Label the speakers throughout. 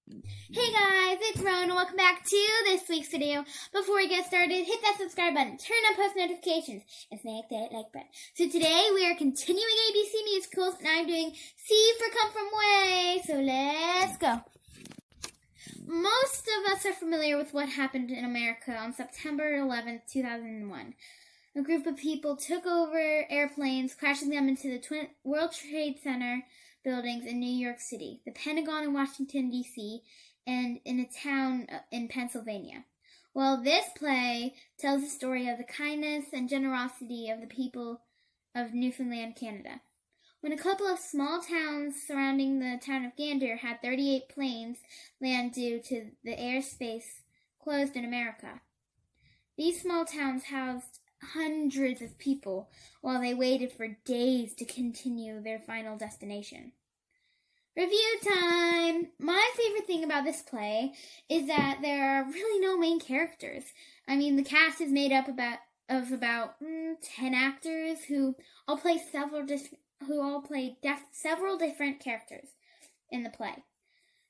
Speaker 1: Hey guys, it's Rowan and welcome back to this week's video. Before we get started, hit that subscribe button, turn on post notifications, and smack that like button. So today we are continuing ABC musicals and I'm doing C for Come From Way. So let's go. Most of us are familiar with what happened in America on September 11th, 2001. A group of people took over airplanes, crashing them into the World Trade Center buildings in New York City, the Pentagon in Washington, D.C., and in a town in Pennsylvania. Well, this play tells the story of the kindness and generosity of the people of Newfoundland, Canada. When a couple of small towns surrounding the town of Gander had 38 planes land due to the airspace closed in America. These small towns housed hundreds of people while they waited for days to continue their final destination. Review time! My favorite thing about this play is that there are really no main characters. I mean, the cast is made up of about 10 actors who all play several different characters in the play.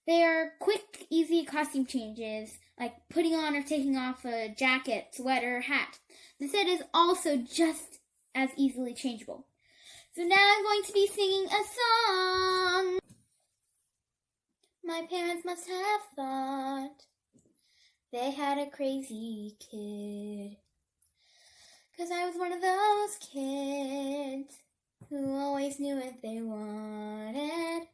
Speaker 1: They are quick, easy costume changes, like putting on or taking off a jacket, sweater, or hat. The set is also just as easily changeable. So now I'm going to be singing a song. My parents must have thought they had a crazy kid, 'cause I was one of those kids who always knew what they wanted.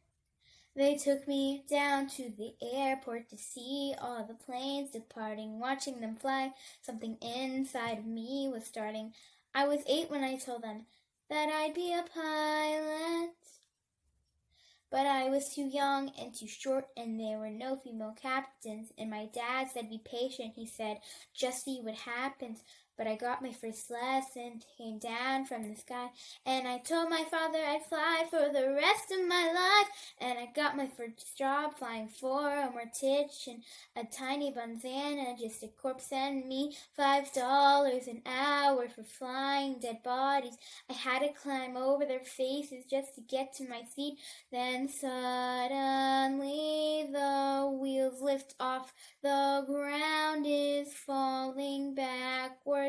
Speaker 1: They took me down to the airport to see all the planes departing, watching them fly. Something inside of me was starting. I was 8 when I told them that I'd be a pilot. But I was too young and too short, and there were no female captains. And my dad said, be patient, he said, just see what happens. But I got my first lesson, came down from the sky, and I told my father I'd fly for the rest of my life. And I got my first job flying for a mortician, a tiny banzana, just a corpse, and me $5 an hour for flying dead bodies. I had to climb over their faces just to get to my seat. Then suddenly the wheels lift off, the ground is falling backwards.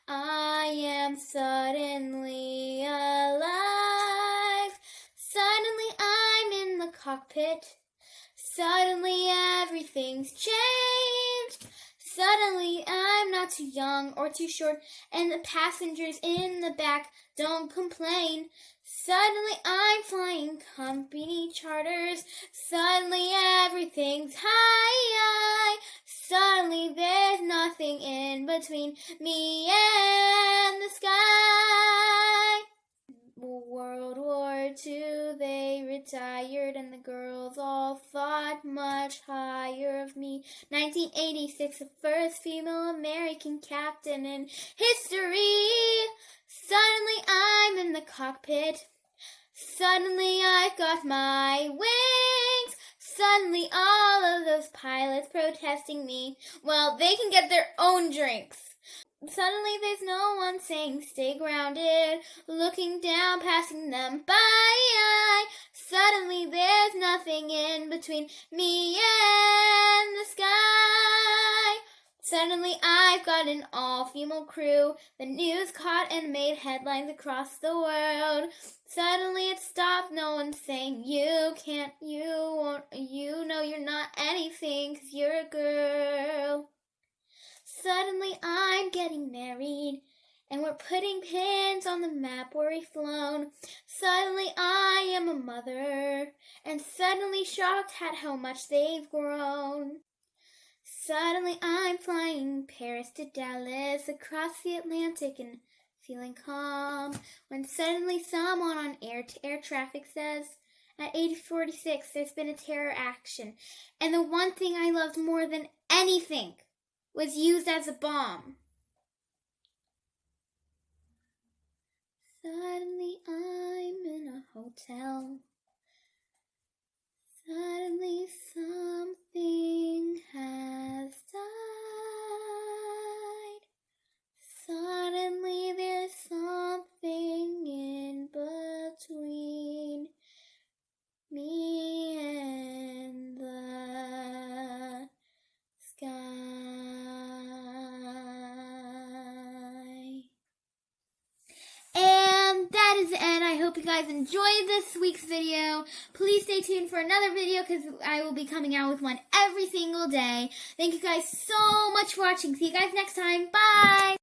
Speaker 1: I am suddenly alive. Suddenly I'm in the cockpit. Suddenly everything's changed. Suddenly I'm not too young or too short, and the passengers in the back don't complain. Suddenly I'm flying company charters. Suddenly everything's high. Suddenly there's nothing in between me and the sky. World War II, they retired, and the girls all thought much higher of me. 1986, the first female American captain in history. Suddenly I'm in the cockpit. Suddenly I've got my wings. Suddenly all of those pilots protesting me, well, they can get their own drinks. Suddenly there's no one saying stay grounded, looking down, passing them by. Suddenly there's nothing in between me and the sky. Suddenly I've got an all-female crew. The news caught and made headlines across the world. Suddenly it stopped, no one's saying you can't, you won't, you know you're not anything 'cause you're a girl. Suddenly I'm getting married, and we're putting pins on the map where we've flown. Suddenly I am a mother, and suddenly shocked at how much they've grown. Suddenly I'm flying Paris to Dallas, across the Atlantic, and feeling calm, when suddenly someone on air traffic says, at 8:46 there's been a terror action, and the one thing I loved more than anything was used as a bomb. Suddenly I'm in a hotel. Suddenly something has died. Suddenly there's something in between me and the hope you guys enjoyed this week's video. Please stay tuned for another video because I will be coming out with one every single day. Thank you guys so much for watching. See you guys next time. Bye!